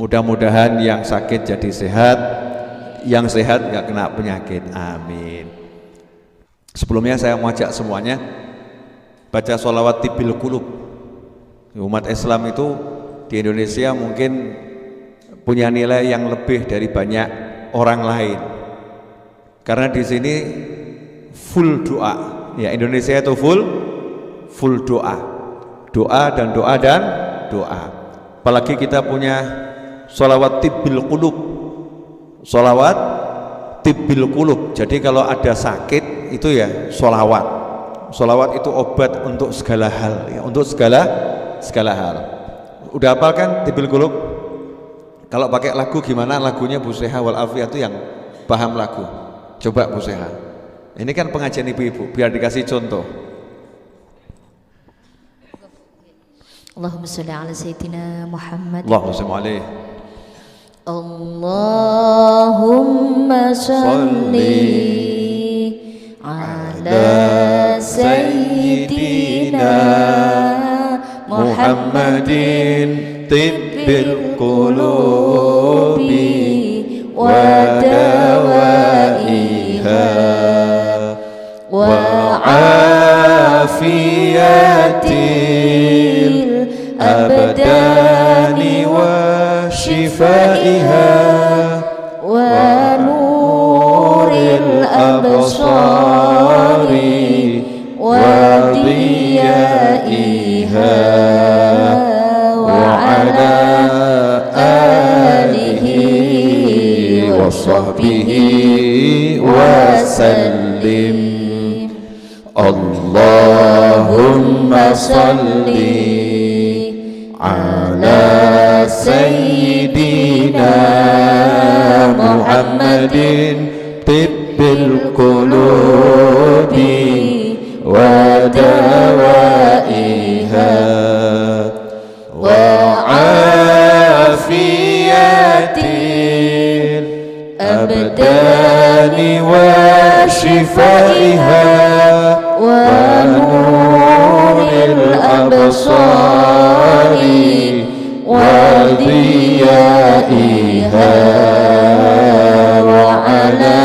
Mudah-mudahan yang sakit jadi sehat, yang sehat nggak kena penyakit. Amin. Sebelumnya saya mau ajak semuanya baca sholawat tibbil qulub. Umat Islam itu di Indonesia mungkin punya nilai yang lebih dari banyak orang lain. Karena di sini full doa. Ya, Indonesia itu full doa. Doa dan doa dan doa. Apalagi kita punya sholawat tibbil qulub. Sholawat tibbil qulub. Jadi kalau ada sakit itu ya sholawat. Sholawat itu obat untuk segala hal, ya, untuk segala hal. Udah hafal kan tibbil qulub? Kalau pakai lagu gimana lagunya Bu Seha wal Afiyah itu yang paham lagu? Coba Bu Seha. Ini kan pengajian ibu-ibu, biar dikasih contoh. Allahumma sholli ala sayyidina Muhammad. Allahumma sholli alaihi. Allahumma sholli ala sayyidina Muhammadin tibbil qulubi wa dawaiha wa afiyatil abdani wa shifaiha wa nuril absari wa diyaiha wa ala alihi wa sahbihi wa sallim. Allahumma salli ala sayyidina Muhammadin tibbil qulubi wa dawaiha wa afiyatil abdani wa shifaiha wa nuril absari wa diyaiha wa ala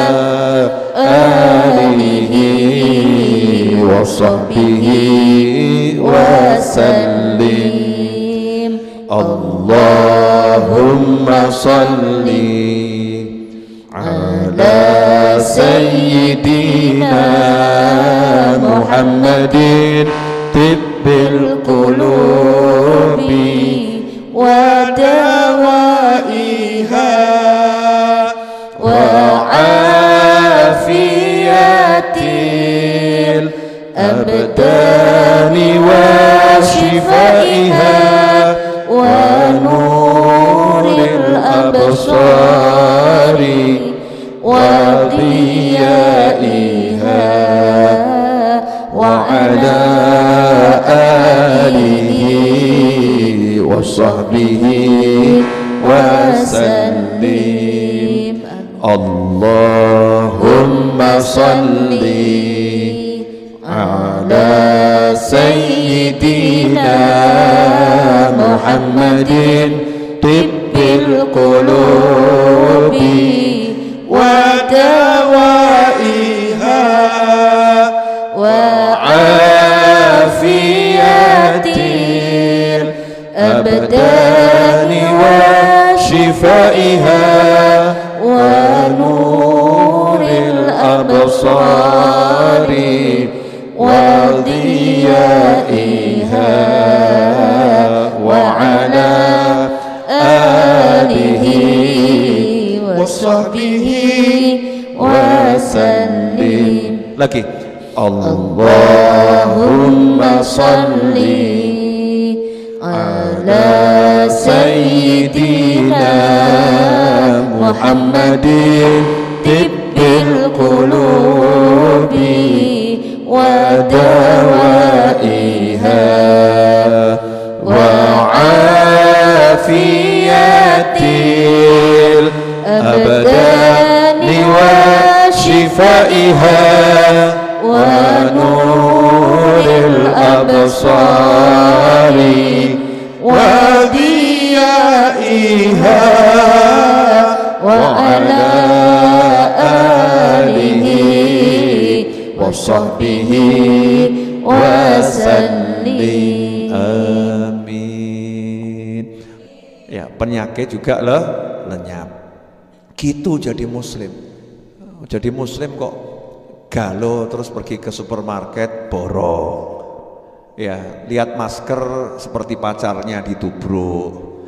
alihi wa sahbihi wa sallim. Allahumma salli ala sayyidina Muhammadin tibbil qulubi wa dawaiha wa afiyatil abdani wa shifaiha wa nuril absari wa diyaiha wa ala alihi wa sahbihi wa sallim. Allahumma salli ala sayyidina Muhammadin tibbil qulubi wa dawaiha wa afiyatil abdani wa shifaiha wa nuril absari wa diyaiha wa ala alihi wa sahbihi wa sallim. Lagi. Allahumma salli ala sayyidina Muhammadin tibbil qulubi wa dawaiha wa afiyatil abdani wa shifaiha wa nuril absari wa diyaiha عليها وعلى آله وصحبه وسلم. Amin. Ya, penyakit juga lenyap. Gitu jadi muslim. Jadi muslim kok galau terus pergi ke supermarket borong. Ya, lihat masker seperti pacarnya ditubruk.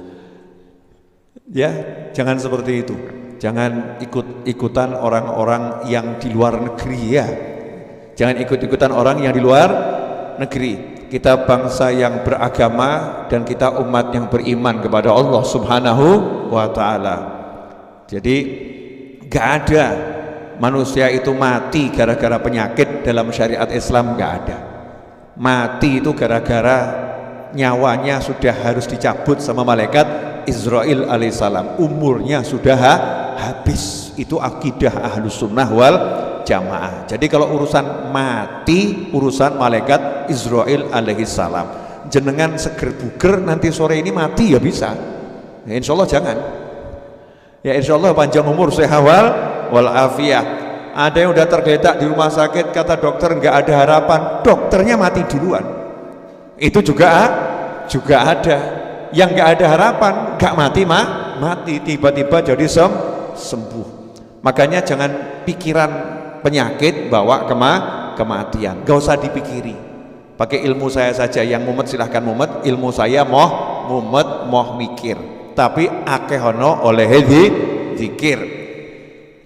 Ya, jangan seperti itu. Jangan ikut-ikutan orang-orang yang di luar negeri ya. Jangan ikut-ikutan orang yang di luar negeri. Kita bangsa yang beragama dan kita umat yang beriman kepada Allah Subhanahu wa ta'ala. Jadi gak ada manusia itu mati gara-gara penyakit dalam syariat Islam, gak ada. Mati itu gara-gara nyawanya sudah harus dicabut sama malaikat Israel alaihissalam, umurnya sudah habis. Itu akidah Ahlus Sunnah wal Jamaah. Jadi kalau urusan mati, urusan malaikat Israel alaihissalam. Jenengan seger buger nanti sore ini mati ya bisa ya, insya Allah jangan ya, insya Allah panjang umur sehat wal afiyah. Ada yang udah tergeletak di rumah sakit, kata dokter nggak ada harapan, dokternya mati duluan. Itu juga ada yang nggak ada harapan, nggak mati tiba-tiba jadi sembuh. Makanya jangan pikiran penyakit bawa kematian, gak usah dipikiri. Pakai ilmu saya saja, yang mumet silahkan mumet, ilmu saya moh mumet moh mikir, tapi akehono oleh zikir.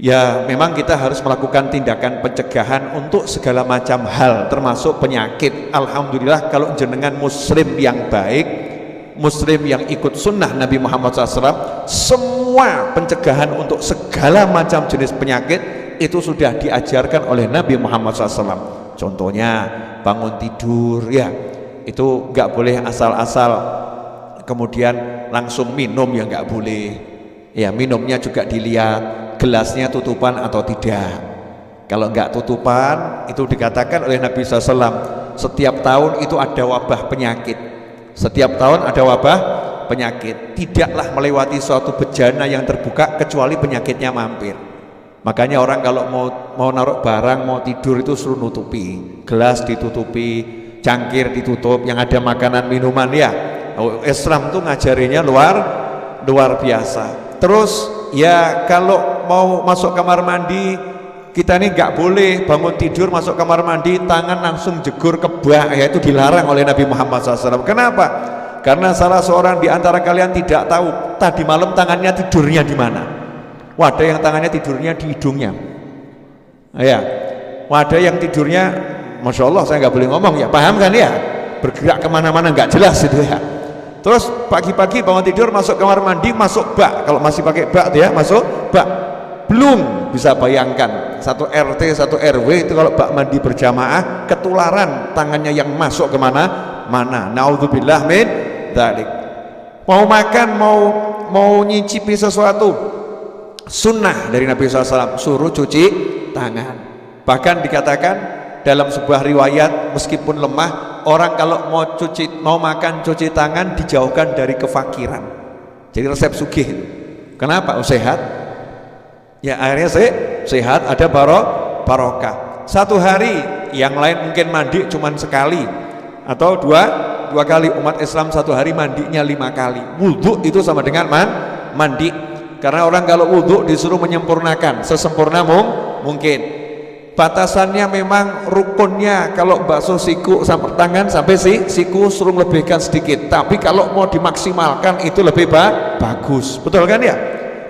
Ya memang kita harus melakukan tindakan pencegahan untuk segala macam hal termasuk penyakit. Alhamdulillah kalau jenengan muslim yang baik, muslim yang ikut sunnah Nabi Muhammad SAW, semua pencegahan untuk segala macam jenis penyakit itu sudah diajarkan oleh Nabi Muhammad SAW. Contohnya bangun tidur ya, itu nggak boleh asal-asal kemudian langsung minum, ya nggak boleh ya. Minumnya juga dilihat gelasnya tutupan atau tidak. Kalau nggak tutupan, itu dikatakan oleh Nabi SAW, setiap tahun itu ada wabah penyakit. Setiap tahun ada wabah penyakit. Tidaklah melewati suatu bejana yang terbuka kecuali penyakitnya mampir. Makanya orang kalau mau naruh barang, mau tidur itu suruh nutupi. Gelas ditutupi, cangkir ditutup, yang ada makanan minuman ya. Islam tuh ngajarinya luar biasa. Terus ya kalau mau masuk kamar mandi, kita ini nggak boleh bangun tidur masuk kamar mandi tangan langsung jegur ke bak, ya itu dilarang oleh Nabi Muhammad SAW. Kenapa? Karena salah seorang di antara kalian tidak tahu tadi malam tangannya tidurnya di mana. Wadah yang tangannya tidurnya di hidungnya, ya. Wadah yang tidurnya, masya Allah saya nggak boleh ngomong ya, paham kan ya? Bergerak kemana-mana nggak jelas itu ya. Terus pagi-pagi bangun tidur masuk kamar mandi, masuk bak. Kalau masih pakai bak ya, masuk bak. Belum bisa bayangkan satu RT satu RW itu kalau bak mandi berjamaah ketularan tangannya yang masuk kemana-mana. Naudzubillah min dzalik. Mau makan, mau nyicipi sesuatu, sunnah dari Nabi SAW suruh cuci tangan. Bahkan dikatakan dalam sebuah riwayat, meskipun lemah, orang kalau mau makan cuci tangan dijauhkan dari kefakiran. Jadi resep sugih. Kenapa? Oh, sehat. Ya akhirnya sehat, ada barokah. Satu hari, yang lain mungkin mandi cuman sekali atau dua kali. Umat Islam satu hari mandinya 5 kali. Wudhu itu sama dengan mandi. Karena orang kalau wudhu disuruh menyempurnakan sesempurna mungkin. Batasannya memang rukunnya, kalau bakso siku sampai tangan sampai siku suruh lebihkan sedikit, tapi kalau mau dimaksimalkan itu lebih bagus, betul kan ya?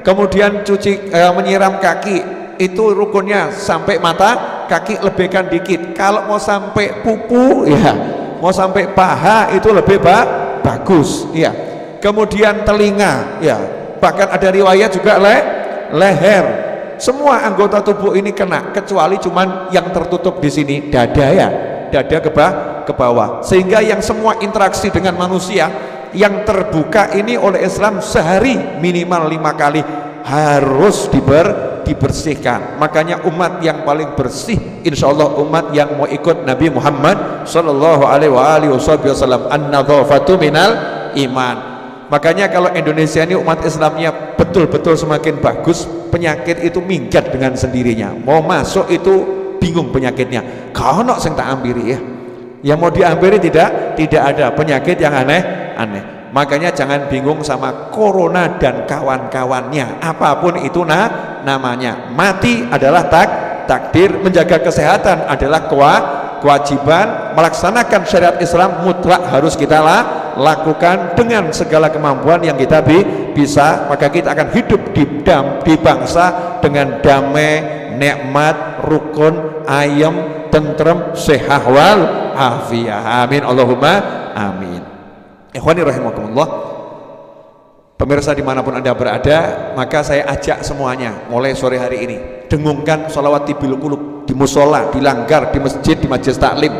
Kemudian menyiram kaki itu rukunnya sampai mata kaki lebihkan dikit. Kalau mau sampai pupu ya, mau sampai paha itu lebih bagus ya. Kemudian telinga ya, bahkan ada riwayat juga leher. Semua anggota tubuh ini kena kecuali cuman yang tertutup di sini, dada ya, dada ke bawah. Sehingga yang semua interaksi dengan manusia yang terbuka ini oleh Islam sehari minimal 5 kali harus dibersihkan. Makanya umat yang paling bersih insya Allah umat yang mau ikut Nabi Muhammad sallallahu alaihi wasallam. An-nadzafatu minal iman. Makanya kalau Indonesia ini umat Islamnya betul-betul semakin bagus, penyakit itu minggat dengan sendirinya. Mau masuk itu bingung penyakitnya. Kau nak sing tak ambiri ya. Yang mau diambiri tidak ada penyakit yang aneh-aneh. Makanya jangan bingung sama corona dan kawan-kawannya. Apapun itu namanya. Mati adalah takdir, menjaga kesehatan adalah kewajiban, melaksanakan syariat Islam mutlak harus kita lakukan dengan segala kemampuan yang kita bisa. Maka kita akan hidup di bangsa dengan damai, nikmat, rukun, ayem, tentrem, sehat wal afiah. Amin Allahumma amin. Ikhwani rahimakumullah, pemirsa dimanapun Anda berada, maka saya ajak semuanya mulai sore hari ini dengungkan sholawat tibil qulub di musola, di langgar, di masjid, di majelis taklim,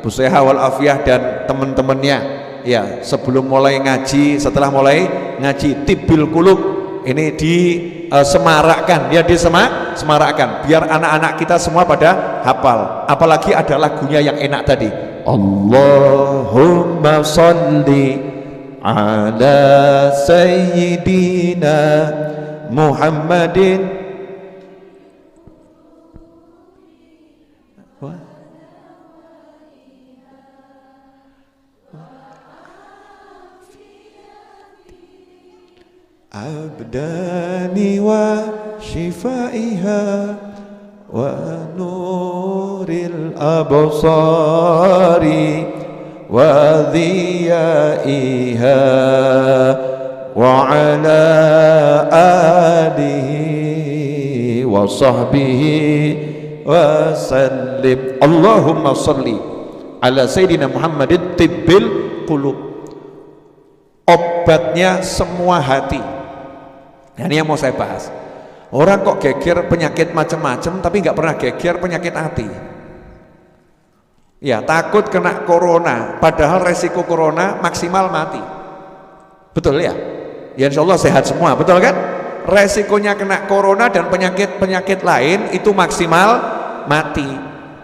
Bu Seha wal Afiyah dan teman-temannya ya, sebelum mulai ngaji, setelah mulai ngaji tibil qulub ini disemarakkan ya, disemarakkan biar anak-anak kita semua pada hafal, apalagi ada lagunya yang enak tadi, Allahumma sholli ala sayyidina Muhammadin abdani wa shifaiha wa nuril absari wa dhiyaiha wa ala alihi wa sahbihi wa sallim. Allahumma salli ala sayyidina Muhammadin tibbil qulub, obatnya semua hati. Nah, ini yang mau saya bahas. Orang kok geger penyakit macam-macam tapi nggak pernah geger penyakit hati. Ya, takut kena corona, padahal resiko corona maksimal mati. Betul ya? Ya insya Allah sehat semua, betul kan? Resikonya kena corona dan penyakit-penyakit lain itu maksimal mati.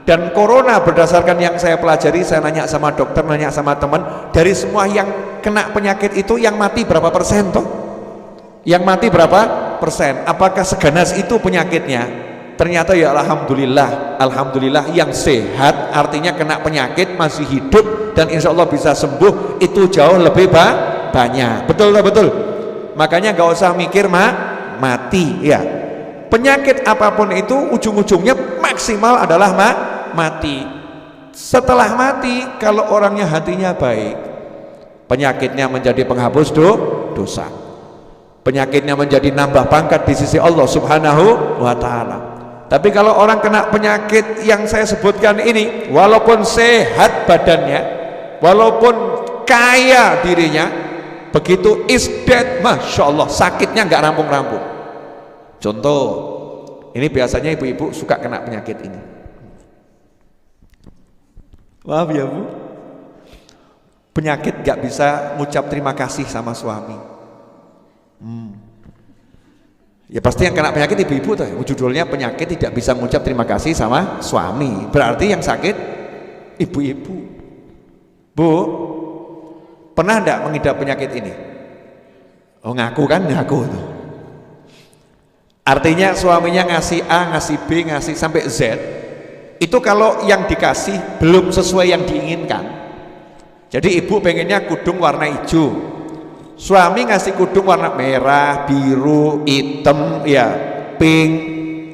Dan corona berdasarkan yang saya pelajari, saya nanya sama dokter, nanya sama teman, dari semua yang kena penyakit itu yang mati berapa persen toh? Yang mati berapa persen? Apakah seganas itu penyakitnya? Ternyata ya alhamdulillah yang sehat, artinya kena penyakit masih hidup dan insya Allah bisa sembuh, itu jauh lebih banyak. Betul. Makanya gak usah mikir mati ya. Penyakit apapun itu ujung-ujungnya maksimal adalah mati. Setelah mati, kalau orangnya hatinya baik, penyakitnya menjadi penghapus dosa, penyakitnya menjadi nambah pangkat di sisi Allah subhanahu wa ta'ala. Tapi kalau orang kena penyakit yang saya sebutkan ini, walaupun sehat badannya, walaupun kaya dirinya, begitu isdet, masya Allah sakitnya nggak rampung-rampung. Contoh, ini biasanya ibu-ibu suka kena penyakit ini. Maaf ya Bu, penyakit nggak bisa ngucap terima kasih sama suami. Ya pasti yang kena penyakit ibu-ibu tuh. Judulnya penyakit tidak bisa mengucap terima kasih sama suami. Berarti yang sakit ibu-ibu. Bu, pernah enggak mengidap penyakit ini? Oh ngaku kan, ngaku tuh. Artinya suaminya ngasih A, ngasih B, ngasih sampai Z. Itu kalau yang dikasih belum sesuai yang diinginkan. Jadi ibu pengennya kudung warna hijau, suami ngasih kudung warna merah, biru, hitam, ya, pink,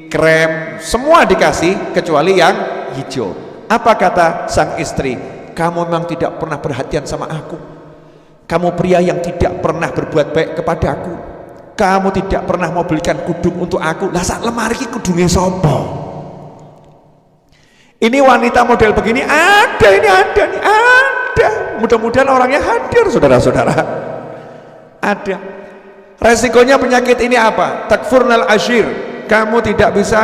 krem, semua dikasih kecuali yang hijau. Apa kata sang istri? Kamu memang tidak pernah perhatian sama aku. Kamu pria yang tidak pernah berbuat baik kepadaku. Kamu tidak pernah mau belikan kudung untuk aku. Lah sak lemari kudungnya sopo? Ini wanita model begini ada, ini ada nih, ada. Mudah-mudahan orangnya hadir, saudara-saudara. Ada. Resikonya penyakit ini apa? Takfurnal ashir. Kamu tidak bisa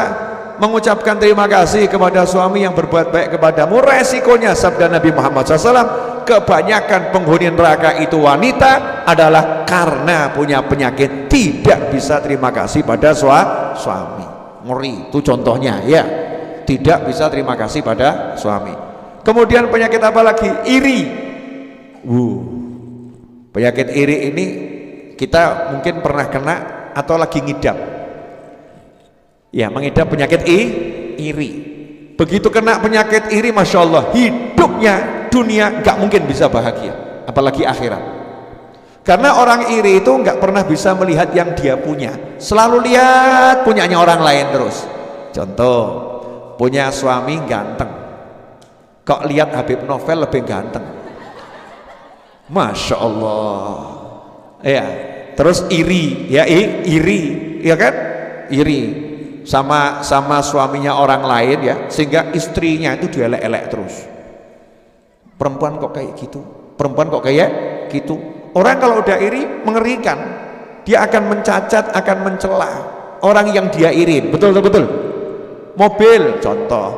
mengucapkan terima kasih kepada suami yang berbuat baik kepadamu. Resikonya sabda Nabi Muhammad SAW, kebanyakan penghuni neraka itu wanita adalah karena punya penyakit tidak bisa terima kasih pada suami. Ngeri, itu contohnya ya. Tidak bisa terima kasih pada suami. Kemudian penyakit apa lagi? Iri. Penyakit iri ini kita mungkin pernah kena atau lagi ngidam, ya, mengidap penyakit iri. Begitu kena penyakit iri, Masya Allah, hidupnya dunia nggak mungkin bisa bahagia, apalagi akhirat. Karena orang iri itu nggak pernah bisa melihat yang dia punya, selalu lihat punyanya orang lain terus. Contoh, punya suami ganteng, kok lihat Habib Novel lebih ganteng, Masya Allah, ya. Terus iri, ya, iri, ya kan, iri sama suaminya orang lain, ya, sehingga istrinya itu dielek-elek terus. Perempuan kok kayak gitu, perempuan kok kayak gitu. Orang kalau udah iri mengerikan, dia akan mencacat, akan mencela orang yang dia iri. Betul. Mobil contoh,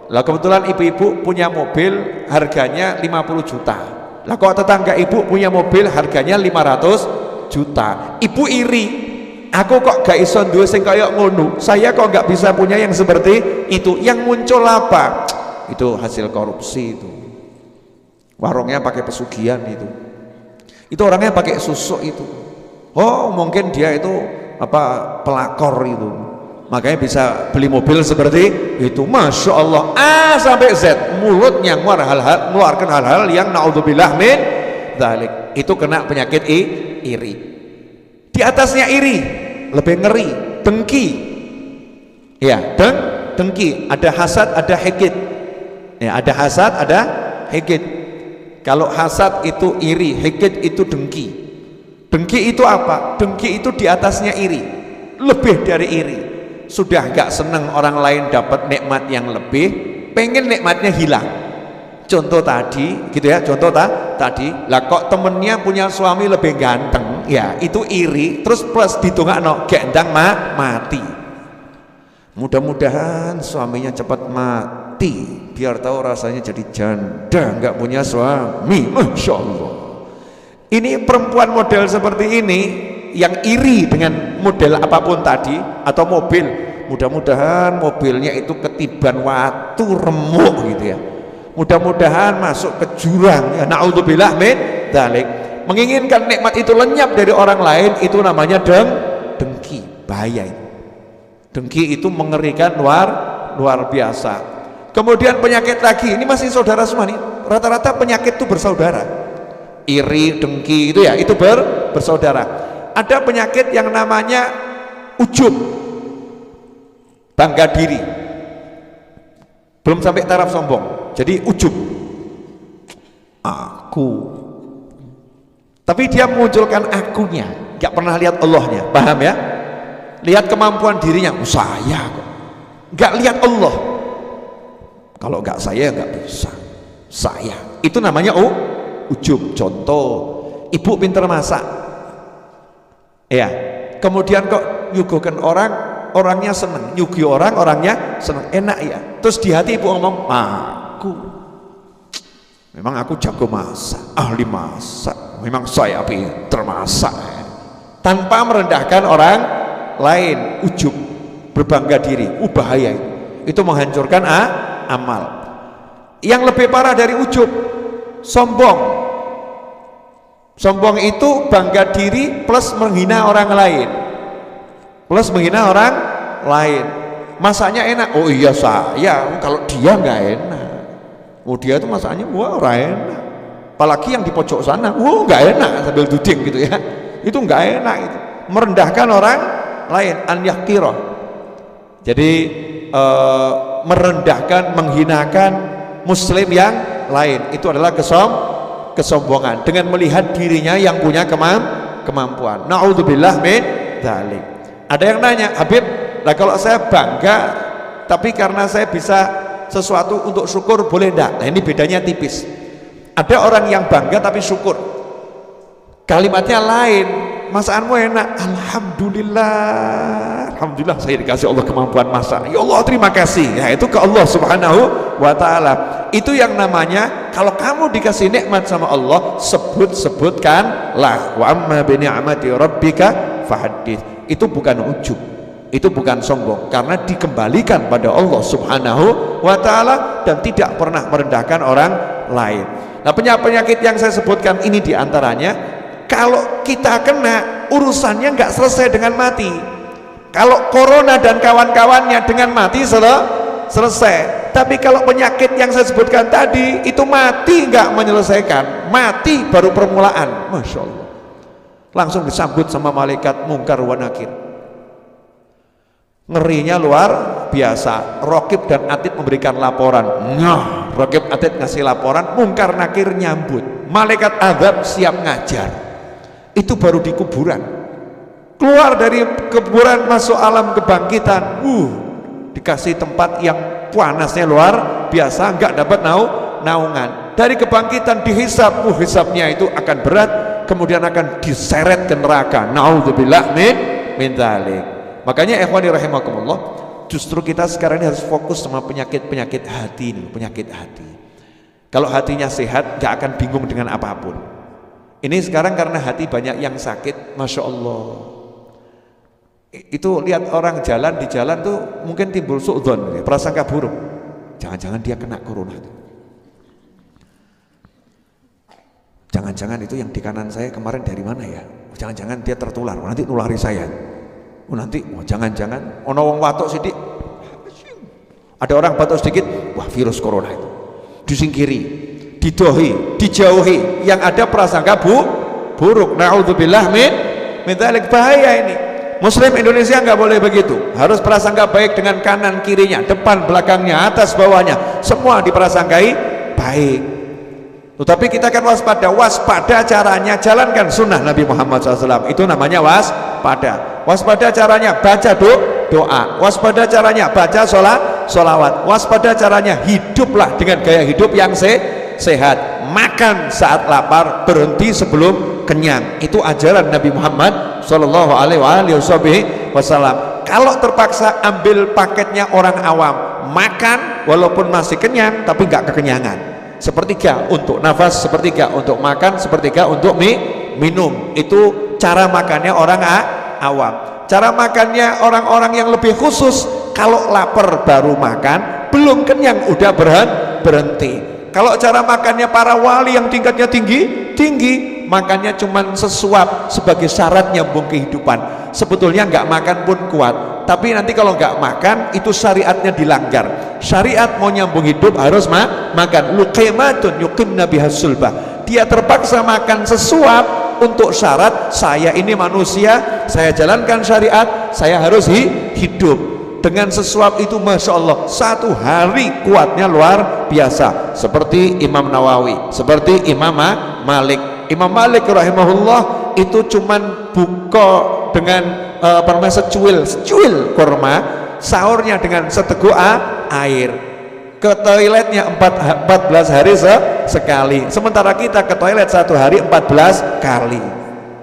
lah kebetulan ibu-ibu punya mobil harganya 50 juta, lah kok tetangga ibu punya mobil harganya 500 juta, ibu iri, aku kok gak iso duwe sing kaya ngono, saya kok gak bisa punya yang seperti itu. Yang muncul apa? Itu hasil korupsi itu. Warungnya pakai pesugihan itu orangnya pakai susuk itu. Oh, mungkin dia itu pelakor itu, makanya bisa beli mobil seperti itu. Masya Allah, A sampai Z, mulutnya mengeluarkan hal-hal yang naudzubillah min dzalik. Itu kena penyakit iri. Di atasnya iri, lebih ngeri, dengki, ya, dengki. Ada hasad, ada hikid, ya, ada hasad, ada hikid. Kalau hasad itu iri, hikid itu dengki. Dengki itu apa? Dengki itu di atasnya iri, lebih dari iri. Sudah gak seneng orang lain dapat nikmat yang lebih, pengen nikmatnya hilang. Contoh tadi, gitu ya, contoh tadi, lah kok temennya punya suami lebih ganteng, ya, itu iri. Terus plus ditungakno gendang mati. Mudah-mudahan suaminya cepat mati, biar tahu rasanya jadi janda nggak punya suami. Masya Allah, ini perempuan model seperti ini yang iri dengan model apapun tadi, atau mobil, mudah-mudahan mobilnya itu ketiban watu remuk gitu ya, mudah-mudahan masuk ke jurang, ya, naudzubillah min dzalik. Menginginkan nikmat itu lenyap dari orang lain, itu namanya dengki. Bahaya itu. Dengki itu mengerikan, luar biasa. Kemudian penyakit lagi, ini masih saudara semua nih, rata-rata penyakit itu bersaudara. Iri, dengki itu, ya, itu bersaudara. Ada penyakit yang namanya ujub, bangga diri, belum sampai taraf sombong, jadi ujub, aku, tapi dia memunculkan akunya, gak pernah lihat Allahnya, paham ya? Lihat kemampuan dirinya, saya kok, gak lihat Allah. Kalau gak saya gak bisa, saya, itu namanya ujub. Contoh, ibu pinter masak, ya, kemudian kok nyuguhkan orang, orangnya seneng, nyugi orang, orangnya seneng, enak ya. Terus di hati ibu ngomong, memang aku jago masak, ahli masak, memang saya pinter masak, tanpa merendahkan orang lain. Ujub, berbangga diri, bahaya itu menghancurkan amal. Yang lebih parah dari ujub, sombong. Sombong itu bangga diri plus menghina orang lain, masaknya enak, oh iya saya, kalau dia nggak enak, dia itu masaknya wah enak, apalagi yang di pojok sana, nggak enak, sambil duding gitu ya, itu nggak enak, itu merendahkan orang lain, an yahqirah. Jadi merendahkan, menghinakan muslim yang lain, itu adalah kesombongan dengan melihat dirinya yang punya kemampuan. Naudzubillah min dzalik. Ada yang nanya, Habib, nah kalau saya bangga tapi karena saya bisa sesuatu untuk syukur, boleh enggak? Nah, ini bedanya tipis. Ada orang yang bangga tapi syukur, kalimatnya lain, masakanmu enak, alhamdulillah saya dikasih Allah kemampuan masak, ya Allah terima kasih, ya, itu ke Allah subhanahu wa ta'ala. Itu yang namanya, kalau kamu dikasih nikmat sama Allah, sebutkanlah, wa amma bi ni'mati rabbika fahaddits. Itu bukan ujub, itu bukan sombong, karena dikembalikan pada Allah subhanahu wa ta'ala dan tidak pernah merendahkan orang lain. Nah, penyakit yang saya sebutkan ini diantaranya, kalau kita kena, urusannya nggak selesai dengan mati. Kalau corona dan kawan-kawannya dengan mati selesai. Tapi kalau penyakit yang saya sebutkan tadi itu mati nggak menyelesaikan, mati baru permulaan. Masya Allah, langsung disambut sama malaikat mungkar wa nakir. Ngerinya luar biasa. Raqib dan Atid memberikan laporan. Nah, Raqib Atid ngasih laporan, mungkar nakir nyambut. Malaikat azab siap ngajar. Itu baru di kuburan. Keluar dari kuburan masuk alam kebangkitan. Dikasih tempat yang panasnya luar biasa, nggak dapat naungan. Dari kebangkitan dihisab, hisabnya itu akan berat, kemudian akan diseret ke neraka. Naudzubillah min dzalik. Makanya ikhwani rahimakumullah, justru kita sekarang ini harus fokus sama penyakit hati ini, penyakit hati. Kalau hatinya sehat, gak akan bingung dengan apapun. Ini sekarang karena hati banyak yang sakit, Masya Allah. Itu lihat orang jalan di jalan tuh mungkin timbul su'dzon, prasangka buruk. Jangan-jangan dia kena corona. Jangan-jangan itu yang di kanan saya kemarin dari mana ya? Jangan-jangan dia tertular, nanti nulari saya. Nanti jangan-jangan ono wong watuk sidik, ada orang batuk sedikit, wah virus corona itu. Disingkiri, didohi, dijauhi, yang ada prasangka buruk. Naudzubillah min dzalik. Bahaya ini. Muslim Indonesia nggak boleh begitu, harus prasangka baik dengan kanan kirinya, depan belakangnya, atas bawahnya, semua diprasangkai baik. Tetapi kita kan waspada caranya jalankan sunnah Nabi Muhammad SAW, itu namanya waspada. Waspada caranya baca doa, waspada caranya baca sholawat, waspada caranya hiduplah dengan gaya hidup yang sehat, makan saat lapar, berhenti sebelum kenyang. Itu ajaran Nabi Muhammad Sallallahu Alaihi Wasallam. Kalau terpaksa ambil paketnya orang awam, makan walaupun masih kenyang tapi nggak kekenyangan. Sepertiga untuk nafas, sepertiga untuk makan, sepertiga untuk minum. Itu cara makannya orang awam. Cara makannya orang-orang yang lebih khusus, kalau lapar baru makan, belum kenyang udah berhenti. Kalau cara makannya para wali yang tingkatnya tinggi, makannya cuman sesuap sebagai syarat nyambung kehidupan. Sebetulnya nggak makan pun kuat, tapi nanti kalau nggak makan itu syariatnya dilanggar. Syariat mau nyambung hidup harus makan. Luqaimatun yuqimna bihas sulbah. Dia terpaksa makan sesuap untuk syarat saya ini manusia, saya jalankan syariat, saya harus hidup. Dengan sesuap itu Masya Allah, satu hari kuatnya luar biasa. Seperti Imam Nawawi, seperti Imam Malik. Imam Malik rahimahullah itu cuman buka dengan secuil kurma, sahurnya dengan seteguk air, ke toiletnya 14 hari sekali. Sementara kita ke toilet satu hari 14 kali.